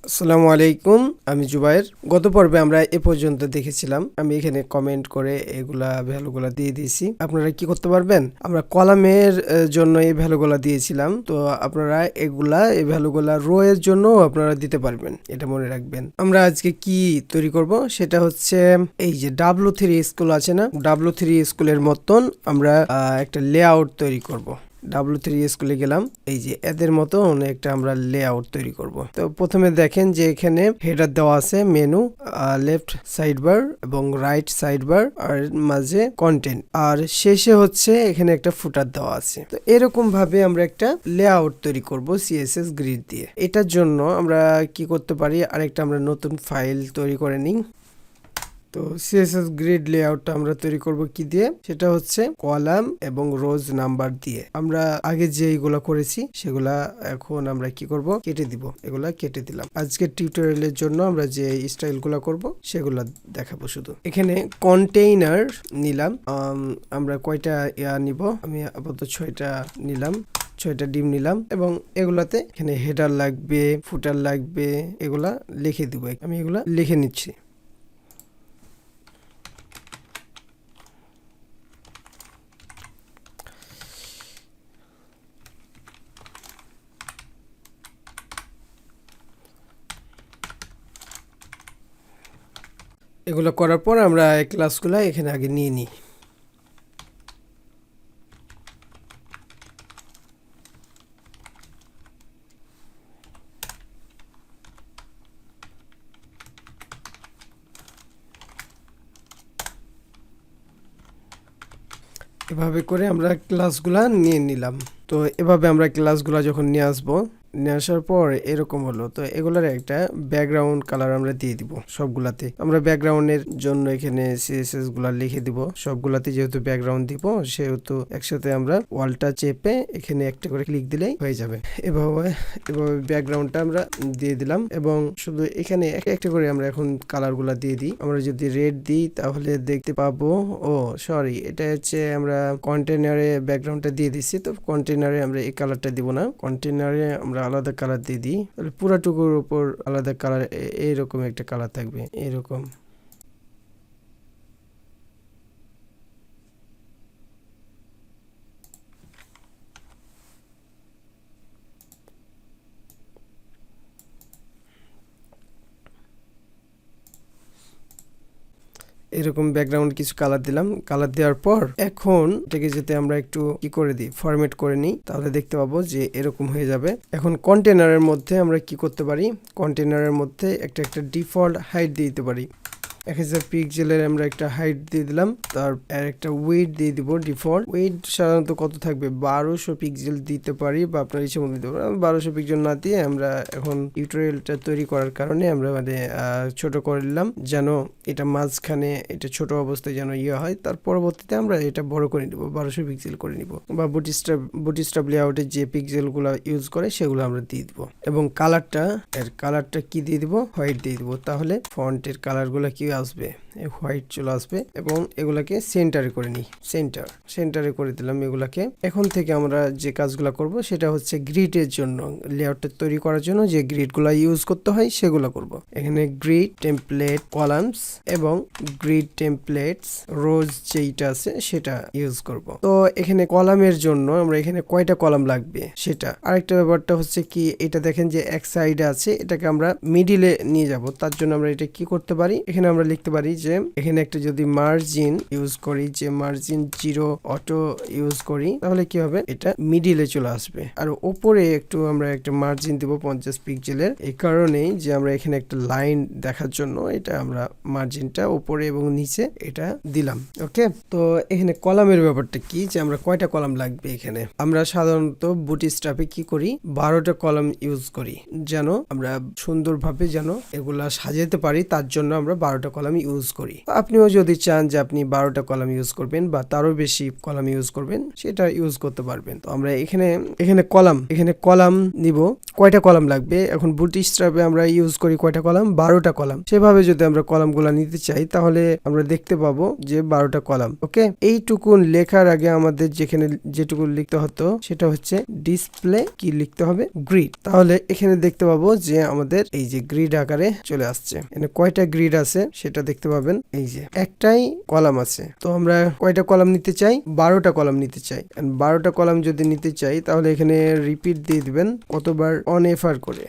আসসালামু আলাইকুম, আমি জুবায়ের। গত পর্বে আমরা এ পর্যন্ত দেখেছিলাম। আমি এখানে কমেন্ট করে এগুলা ভ্যালুগুলা দিয়ে দিয়েছি। আপনারা কি করতে পারবেন? আমরা কলামের জন্য এই ভ্যালুগুলা দিয়েছিলাম, তো আপনারা এই ভ্যালুগুলা রো এর জন্য আপনারা দিতে পারবেন, এটা মনে রাখবেন। আমরা আজকে কি তৈরি করব সেটা হচ্ছে এই যে W3 স্কুল আছে না, W3 স্কুলের মতন আমরা একটা লেআউট তৈরি করব। W3 স্কুলে গেলাম, এই যে এদের মতো একটা আমরা লেআউট তৈরি করব। তো প্রথমে দেখেন যে এখানে হেডার দেওয়া আছে, মেনু, লেফট সাইড বার এবং রাইট সাইড বার, আর মাঝে কন্টেন্ট, আর শেষে হচ্ছে এখানে একটা ফুটার দেওয়া আছে। তো এরকম ভাবে আমরা একটা লেআউট তৈরি করব CSS গ্রিড দিয়ে। এটার জন্য আমরা কি করতে পারি, আরেকটা আমরা নতুন ফাইল তৈরি করে নিই। তো CSS গ্রিড লেআউটটা আমরা তৈরি করব কি দিয়ে, সেটা হচ্ছে কলাম এবং রোজ নাম্বার দিয়ে। আমরা আগে যে এইগুলা করেছি সেগুলা এখন আমরা কি করব, কেটে দিব। এগুলা কেটে দিলাম। আজকের টিউটোরিয়ালের জন্য আমরা যে স্টাইলগুলা করব সেগুলা দেখাবো শুধু। এখানে কন্টেইনার নিলাম, আমরা কয়টা নিব, আমি আপাতত 6টা নিলাম, 6টা ডিম নিলাম, এবং এগুলাতে এখানে হেডার লাগবে, ফুটার লাগবে, এগুলা লিখে দিব। আমি এগুলা লিখে নিচ্ছি। এগুলো করার পর আমরা এই ক্লাসগুলো এখানে আগে নিয়ে নিই। এভাবে করে আমরা ক্লাসগুলা নিয়ে নিলাম। তো এভাবে আমরা ক্লাসগুলা যখন নিয়ে আসবো, নিয়ে আসার পর এরকম হলো। তো এগুলার একটা ব্যাকগ্রাউন্ড কালার আমরা দিয়ে দিব সবগুলাতে। আমরা ব্যাকগ্রাউন্ডের জন্য এখানে CSS গুলা লিখে দিব সবগুলাতে, যেহেতু ব্যাকগ্রাউন্ড দিব সেহেতু একসাথে আমরা ওয়ালটা চেপে এখানে একটা করে ক্লিক দিলেই হয়ে যাবে। এভাবে ব্যাকগ্রাউন্ডটা আমরা দিয়ে দিলাম, এবং শুধু এখানে একটা করে আমরা এখন কালারগুলা দিয়ে দিই। আমরা যদি রেড দিই তাহলে দেখতে পাবো, সরি, এটা হচ্ছে আমরা কন্টেনারে ব্যাকগ্রাউন্ডটা দিয়ে দিচ্ছি। তো কন্টেনারে আমরা এই কালারটা দিব না, কন্টেনারে আমরা আলাদা কালার দিয়ে দিই। তাহলে পুরাটুকুর উপর আলাদা কালার, এইরকম একটা কালার থাকবে, এরকম। এরকম ব্যাকগ্রাউন্ড কিছু কালার দিলাম। কালার দেওয়ার পর এখন এটাকে যেতে আমরা একটু কি করে দিই, ফরম্যাট করে নিই, তাহলে দেখতে পাবো যে এরকম হয়ে যাবে। এখন কন্টেনারের মধ্যে আমরা কি করতে পারি, কন্টেনারের মধ্যে একটা ডিফল্ট হাইট দিয়ে দিতে পারি। 1000 পিক্সেলের আমরা একটা হাইট দিয়ে দিলাম, তার একটা ওয়েট দিয়ে দিব। ডিফল্ট ওয়েট সাধারণত কত থাকবে, 1200 পিক্সেল দিতে পারি, বা আপনার ইচ্ছে মতো দিতে পারি। 1200 পিক্সেল না দিয়ে আমরা এখন টিউটোরিয়ালটা তৈরি করার কারণে আমরা ছোট করে নিলাম, যেন এটা মাঝখানে এটা ছোট অবস্থায় যেন হয়। তার পরবর্তীতে আমরা এটা বড় করে নিব, 1200 পিক্সেল করে নিব, বা বুটস্ট্র্যাপ লেআউটে যে পিক্সেলগুলো ইউজ করে সেগুলো আমরা দিয়ে দিব। এবং কালারটা কি দিয়ে দিব, হোয়াইট দিয়ে দিব। তাহলে ফন্টের কালারগুলো কি আসবে, হোয়াইট চলে আসবে। এবং এগুলাকে সেন্টারে করে নিই, সেন্টারে করে দিলাম এগুলাকে। এখন থেকে আমরা যে কাজগুলো করব সেটা হচ্ছে গ্রিডের জন্য, লেআউটটা তৈরি করার জন্য যে গ্রিডগুলো ইউজ করতে হয় সেগুলো করব। এখানে গ্রিড টেমপ্লেট কলামস এবং গ্রিড টেমপ্লেটস রোজ যেইটা আছে সেটা ইউজ করব। তো এখানে কলামের জন্য আমরা এখানে কয়টা কলাম লাগবে সেটা। আরেকটা ব্যাপারটা হচ্ছে কি, এটা দেখেন যে এক সাইডে আছে, এটাকে আমরা মিডিলে নিয়ে যাব। তার জন্য আমরা এটা কি করতে পারি, এখানে আমরা লিখতে পারি যে এখানে একটা যদি মার্জিন ইউজ করি, যে মার্জিন 0 অটো ইউজ করি, তাহলে কি হবে, এটা মিডিলে চলে আসবে। আর উপরে একটু আমরা একটা মার্জিন দিব 50 পিক্সেলের। এই কারণেই যে আমরা এখানে একটা লাইন দেখার জন্য এটা আমরা মার্জিনটা উপরে এবং নিচে এটা দিলাম। ওকে, তো এখানে কলামের ব্যাপারটা কি, যে আমরা কয়টা কলাম লাগবে। এখানে আমরা সাধারণত বুটস্ট্র্যাপে কি করি, 12টা কলাম ইউজ করি, যেন আমরা সুন্দরভাবে যেন এগুলা সাজাতে পারি, তার জন্য আমরা 12টা কলাম ইউজ করি। আপনিও যদি চান যে আপনি 12টা কলাম ইউজ করবেন বা তারও বেশি কলাম ইউজ করবেন, সেটা ইউজ করতে পারবেন। তো আমরা এখানে কলাম নিব। কয়টা কলাম লাগবে? এখন বুটস্ট্র্যাপে আমরা ইউজ করি কয়টা কলাম? 12টা কলাম। সেভাবে যদি আমরা কলামগুলো নিতে চাই তাহলে আমরা দেখতে পাবো যে 12টা কলাম। ওকে, এইটুকু লেখার আগে আমাদের যেটুকু লিখতে হতো সেটা হচ্ছে ডিসপ্লে কি লিখতে হবে? গ্রিড। তাহলে এখানে দেখতে পাবো যে আমাদের এই যে গ্রিড আকারে চলে আসছে। এখানে কয়টা গ্রিড আছে সেটা দেখতে পাবেন। এই যে একটাই কলাম আছে। তো আমরা কয়টা কলাম নিতে চাই? 12টা কলাম নিতে চাই। 12টা কলাম যদি নিতে চাই তাহলে এখানে রিপিট দিয়ে দিবেন কতবার? অন এফআর করে।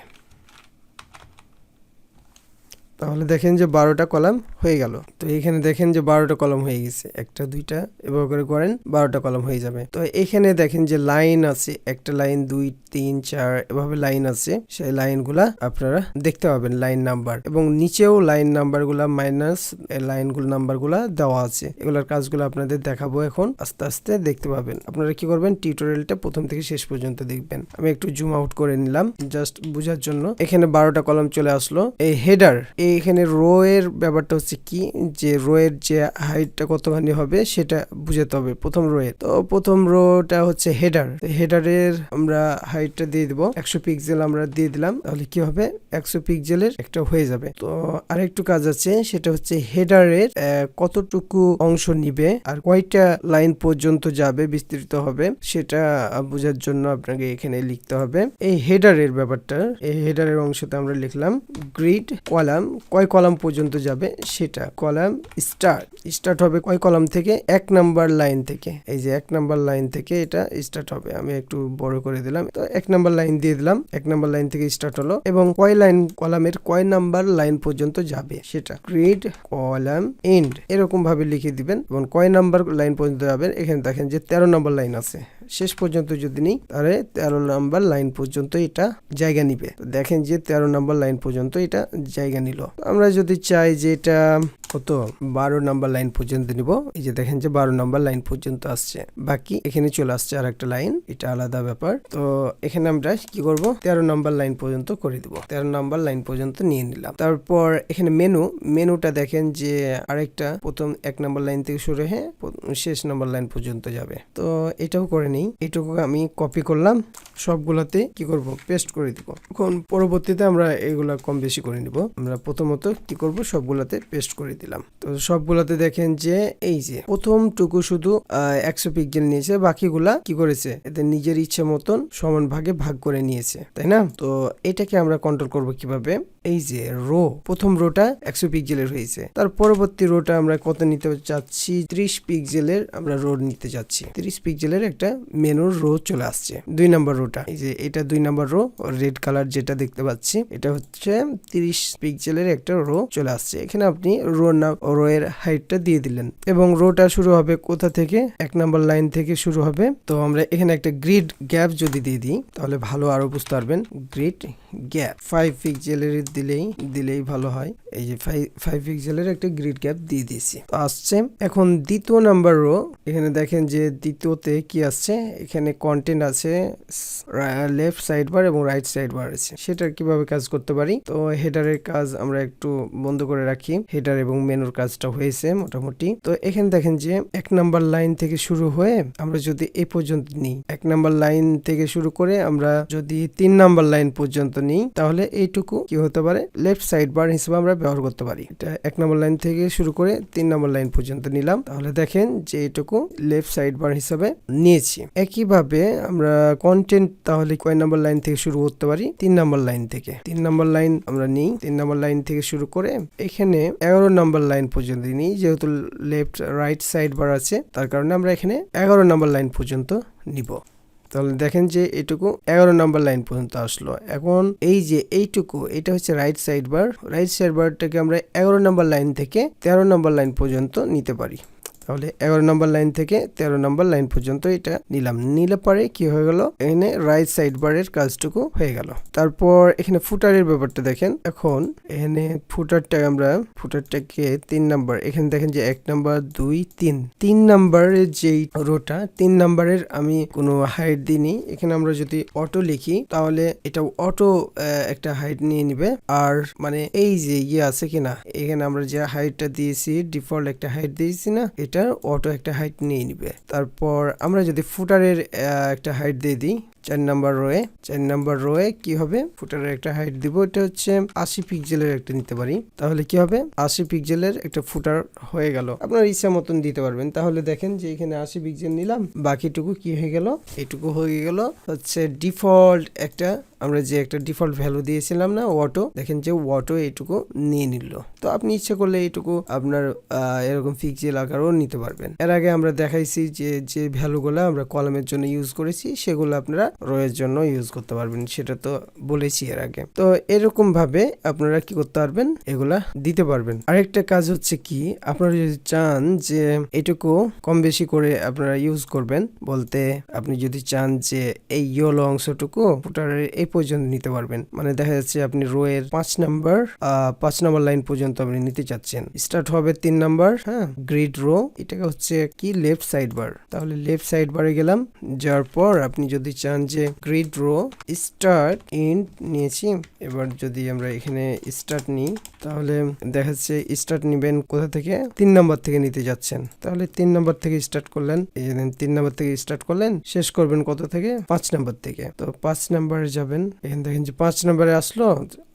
তাহলে দেখেন যে 12টা কলাম হয়ে গেল। তো এখানে দেখেন যে 12টা কলাম হয়ে গেছে। একটা দুইটা এভাবে করে করেন, 12টা কলাম হয়ে যাবে। তো এখানে দেখেন যে লাইন আছে, একটা লাইন 2 3 4 এভাবে লাইন আছে। সেই লাইনগুলা আপনারা দেখতে পাবেন, লাইন নাম্বার, এবং নিচেও লাইন নাম্বারগুলা মাইনাস লাইনগুলো নাম্বারগুলা দেওয়া আছে। এগুলোর কাজগুলো আপনাদের দেখাবো এখন, আস্তে আস্তে দেখতে পাবেন। আপনারা কি করবেন? টিউটোরিয়ালটা প্রথম থেকে শেষ পর্যন্ত দেখবেন। আমি একটু জুম আউট করে নিলাম জাস্ট বোঝার জন্য। এখানে 12টা কলাম চলে আসলো। এই হেডার, এখানে রো এর ব্যাপারটা হচ্ছে কি, যে রো এর যে হাইটটা কতখানি হবে সেটা বুঝাতে হবে প্রথম রো এর। তো প্রথম রোটা হচ্ছে হেডার। হেডারের আমরা হাইটটা দিয়ে দিব 100 পিক্সেল আমরা দিয়ে দিলাম। তাহলে কি হবে? 100 পিক্সেলের একটা হয়ে যাবে। তো আরেকটু কাজ আছে, সেটা হচ্ছে হেডারের কতটুকু অংশ নিবে আর কয়টা লাইন পর্যন্ত যাবে, বিস্তৃত হবে, সেটা বোঝার জন্য আপনাকে এখানে লিখতে হবে এই হেডারের ব্যাপারটা। এই হেডারের অংশতে আমরা লিখলাম গ্রিড কলাম, কয় কলাম পর্যন্ত যাবে সেটা। কলাম স্টার্ট হবে কয় কলাম থেকে? 1 নাম্বার লাইন থেকে। এই যে 1 নাম্বার লাইন থেকে এটা স্টার্ট হবে। আমি একটু বড় করে দিলাম। তো 1 নাম্বার লাইন দিয়ে দিলাম। 1 নাম্বার লাইন থেকে স্টার্ট হলো এবং কলামের কয় নাম্বার লাইন পর্যন্ত যাবে সেটা। গ্রিড কলাম এন্ড এরকম ভাবে লিখে দিবেন এবং কয় নাম্বার লাইন পর্যন্ত যাবেন। এখানে দেখেন যে 13 নাম্বার লাইন আছে। শেষ পর্যন্ত যদি নিই তাহলে 13 নাম্বার লাইন পর্যন্ত এটা জায়গা নিবে। দেখেন যে 13 নাম্বার লাইন পর্যন্ত এটা জায়গা নিল। আমরা যদি চাই যে এটা কত 12 নাম্বার লাইন পর্যন্ত নিব, এই যে দেখেন যে 12 নাম্বার লাইন পর্যন্ত আসছে, বাকি এখানে চলে আসছে আর একটা লাইন, এটা আলাদা ব্যাপার। তো এখানে আমরা কি করব? 13 নাম্বার লাইন পর্যন্ত করে দিব। 13 নাম্বার লাইন পর্যন্ত নিয়ে নিলাম। তারপর এখানে মেনুটা দেখেন যে আরেকটা প্রথম 1 নাম্বার লাইন থেকে শুরু হয়ে শেষ নাম্বার লাইন পর্যন্ত যাবে। তো এটাও করে নিই। এটুকু আমি কপি করলাম, সবগুলাতে কি করব? পেস্ট করে দিব। এখন পরবর্তীতে আমরা এগুলা কম বেশি করে নিব। আমরা প্রথমত কি করব? সবগুলাতে পেস্ট করে দিলাম। তো সবগুলাতে দেখেন যে এই যে প্রথমটুকু শুধু 100 পিক্সেল নিয়েছে, বাকিগুলা কি করেছে? এতে নিজের ইচ্ছে মতন সমান ভাগে ভাগ করে নিয়েছে, তাই না? তো এটাকে আমরা কন্ট্রোল করব কিভাবে? এই যে প্রথম রোটা 100 পিক্সেলের হয়েছে, তার পরবর্তী রোটা আমরা কত নিতে চাচ্ছি? 30 পিক্সেলের আমরা রো নিতে চাচ্ছি। 30 পিক্সেলের একটা মেনুর রো চলে আসছে। 2 নাম্বার রোটা, এই যে এটা 2 নাম্বার রো, রেড কালার যেটা দেখতে পাচ্ছি, এটা হচ্ছে 30 পিক্সেলের একটা রো চলে আসছে। এখানে আপনি রো এর হাইটটা দিয়ে দিলেন এবং রোটা শুরু হবে কোথা থেকে? 1 নাম্বার লাইন থেকে শুরু হবে। তো আমরা এখানে একটা গ্রিড গ্যাপ যদি দিয়ে দিই তাহলে ভালো আরো বুঝতে পারবেন। গ্রিড গ্যাপ 5 পিক্সেলের দিলেই ভালো হয়। এই যে 5 পিক্সেলের একটা গ্রিড গ্যাপ দিয়ে দিয়েছি। তো আসছে এখন দ্বিতীয় নাম্বার রো। এখানে দেখেন যে দ্বিতীয়তে কি আসছে? এখানে কন্টেন্ট আছে, লেফট সাইড বার এবং রাইট সাইড বার আছে। সেটা কিভাবে কাজ করতে পারি? তো হেডারের কাজ আমরা একটু বন্ধ করে রাখি। হেডার এবং মেনুর কাজটা হয়েছে মোটামুটি। তো এখানে দেখেন যে 1 নাম্বার লাইন থেকে শুরু হয়ে আমরা যদি এই পর্যন্ত নিই, 1 নাম্বার লাইন থেকে শুরু করে আমরা যদি 3 নাম্বার লাইন পর্যন্ত নিই, তাহলে এইটুকু কি হতে পারে? লেফট সাইড বার হিসেবে আমরা ব্যবহার করতে পারি। এটা 1 নাম্বার লাইন থেকে শুরু করে 3 নাম্বার লাইন পর্যন্ত নিলাম। তাহলে দেখেন যে এইটুকু লেফট সাইড বার হিসেবে নিয়েছি। একইভাবে আমরা কন্টেন্ট তাহলে কয় নাম্বার লাইন থেকে শুরু করতে পারি? 3 নাম্বার লাইন থেকে। 3 নাম্বার লাইন আমরা নিই, 3 নাম্বার লাইন থেকে শুরু করে এখানে 11 নাম্বার লাইন পর্যন্ত নিই। যেহেতু লেফট রাইট সাইড বার আছে তার কারণে আমরা এখানে 11 নাম্বার লাইন পর্যন্ত নিব। তাহলে দেখেন যে এটুকু 11 নাম্বার লাইন পর্যন্ত আসলো। এখন এই যে এইটুকু, এটা হচ্ছে right side bar. Right side বারটাকে আমরা 11 নাম্বার লাইন থেকে 13 নাম্বার লাইন পর্যন্ত নিতে পারি। তাহলে 11 নম্বর লাইন থেকে 13 নম্বর লাইন পর্যন্ত এটা নিলাম, নিলে পরে কি হয়ে গেল, এখানে রাইট সাইড বারের কাজটুকু হয়ে গেল। তারপর এখানে ফুটারের ব্যাপারটা দেখেন, এখন এখানে ফুটারটাকে 3 নাম্বার, এখানে দেখেন যে 1 নাম্বার 2 3 3 নাম্বারের যেই রোটা 3 নাম্বারের আমি কোনো হাইট দিইনি। এখানে আমরা যদি অটো লিখি তাহলে এটা অটো একটা হাইট নিয়ে নিবে। আর মানে এই যে আছে কিনা, এখানে আমরা যে হাইটটা দিয়েছি ডিফল্ট একটা হাইট দিয়েছি না, এটার অটো একটা হাইট নিয়ে নিবে। তারপর আমরা যদি ফুটারের একটা হাইট দিয়ে দিই 4 নাম্বার রোয়ে কি হবে, ফুটারের একটা হাইট দিব, এটা হচ্ছে 80 পিক্সেলের একটা নিতে পারি। তাহলে কি হবে, 80 পিক্সেলের একটা ফুটার হয়ে গেল। আপনার ইচ্ছা মতন দিতে পারবেন। তাহলে দেখেন যে এখানে 80 পিক্সেল নিলাম, বাকিটুকু কি হয়ে গেল, এটুকু হয়ে গেল হচ্ছে ডিফল্ট একটা, আমরা যে একটা ডিফল্ট ভ্যালু দিয়েছিলাম না অটো, দেখেন যে অটো এইটুকু নিয়ে নিল। তো আপনি ইচ্ছা করলে এইটুকু আপনার এরকম পিক্সেল আকারও নিতে পারবেন। এর আগে আমরা দেখাইছি যে ভ্যালুগুলো আমরা কলামের জন্য ইউজ করেছি সেগুলো আপনারা রোয়ের জন্য ইউজ করতে পারবেন, সেটা তো বলেছি এর আগে। তো এরকম ভাবে আপনারা কি করতে পারবেন, এগুলা দিতে পারবেন। আরেকটা কাজ হচ্ছে কি, আপনারা যদি চান যে এটুকু কম বেশি করে আপনারা ইউজ করবেন, বলতে আপনি যদি চান যে এই ইয়েলো অংশটুকু ফুটারের এই পর্যন্ত নিতে পারবেন, মানে দেখা যাচ্ছে আপনি রোয়ের 5 নাম্বার লাইন পর্যন্ত আপনি নিতে চাচ্ছেন। স্টার্ট হবে 3 নাম্বার, হ্যাঁ, গ্রিড রো, এটাকে হচ্ছে কি লেফট সাইড বার। তাহলে লেফট সাইড বারে গেলাম, যাওয়ার পর আপনি যদি চান যে গ্রিড রো স্টার্ট ইন্ট নিয়েছি, এবার যদি আমরা এখানে স্টার্ট নিই তাহলে দেখা যাচ্ছে স্টার্ট নিবেন কোথা থেকে, 3 নাম্বার থেকে নিতে যাচ্ছেন। তাহলে 3 নাম্বার থেকে স্টার্ট করলেন, এই যে 3 নাম্বার থেকে স্টার্ট করলেন, শেষ করবেন কত থেকে, 5 নাম্বার থেকে। তো 5 নাম্বারে যাবেন, এখানে দেখেন যে 5 নাম্বারে আসলো,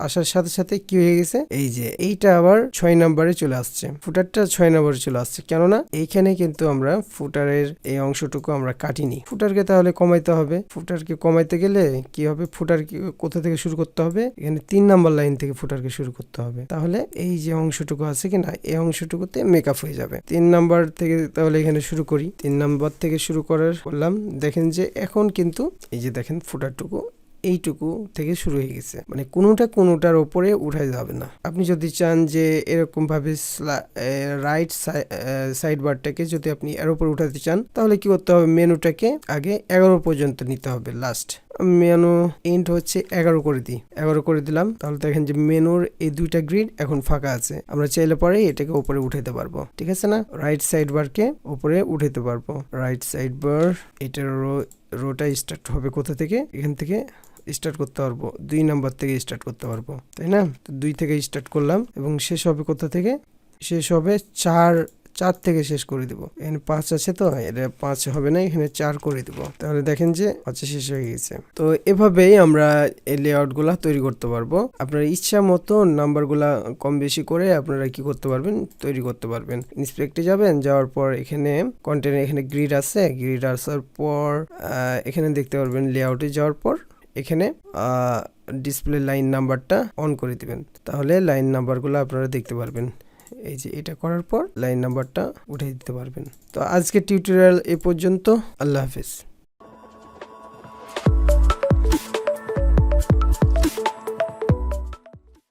আসার সাথে সাথে কি হয়ে গেছে, এই যে এইটা আবার 6 নাম্বারে চলে আসছে, ফুটারটা 6 নাম্বারে চলে আসছে। কেননা এইখানে কিন্তু আমরা ফুটারের এই অংশটুকু আমরা কাটিনি। ফুটারকে তাহলে কমাইতে হবে, ফুটারকে কমাইতে গেলে কি হবে, ফুটারকে কোথা থেকে শুরু করতে হবে, এখানে 3 নাম্বার লাইন থেকে ফুটারকে শুরু করতে হবে। তাহলে এই যে অংশটুকু আছে কিনা, এই অংশটুকুতে মেকআপ হয়ে যাবে। 3 নাম্বার থেকে তাহলে এখানে শুরু করি, 3 নাম্বার থেকে শুরু করলাম। দেখেন যে এখন কিন্তু এই যে দেখেন ফুটারটুকু এইটুকু থেকে শুরু হয়ে গেছে, মানে কোনোটার উপরে উঠে যাবে না। আপনি যদি চান যে এরকম ভাবে রাইট সাইড বারটাকে যদি আপনি এর উপরে উঠাতে চান, তাহলে কি করতে হবে, মেনুটাকে আগে 11 পর্যন্ত নিতে হবে। লাস্ট মেনু এন্ড হচ্ছে 11 করে দিই, 11 করে দিলাম। তাহলে দেখেন যে মেনুর এই দুইটা গ্রিড এখন ফাঁকা আছে, আমরা চাইলে পরে এটাকে উপরে উঠাতে পারবো, ঠিক আছে না, রাইট সাইড বারকে উপরে উঠাতে পারবো। রাইট সাইড বার, এটার রোটা স্টার্ট হবে কোথা থেকে, এখান থেকে স্টার্ট করতে পারবো, 2 নাম্বার থেকে স্টার্ট করতে পারবো, তাই না। তো 2 থেকে স্টার্ট করলাম এবং শেষ হবে কোথা থেকে, শেষ হবে 4 থেকে শেষ করে দিব। এখানে 5 আছে, তো এটা 5 হবে না, এখানে 4 করে দিব। তাহলে দেখেন যে 5 শেষ হয়ে গেছে। তো এভাবেই আমরা এই লেআউট গুলা তৈরি করতে পারবো। আপনার ইচ্ছা মতো নাম্বার গুলা কম বেশি করে আপনারা কি করতে পারবেন, তৈরি করতে পারবেন। ইন্সপেক্টে যাবেন, যাওয়ার পর এখানে কন্টেন্ট, এখানে গ্রিড আছে, গ্রিড আসার পর এখানে দেখতে পারবেন লেআউটে যাওয়ার পর এখানে ডিসপ্লে লাইন নাম্বারটা অন করে দিবেন, তাহলে লাইন নাম্বারগুলো আপনারা দেখতে পারবেন। এই যে এটা করার পর লাইন নাম্বারটা উঠিয়ে দিতে পারবেন। তো আজকের টিউটোরিয়াল এ পর্যন্ত, আল্লাহ হাফেজ।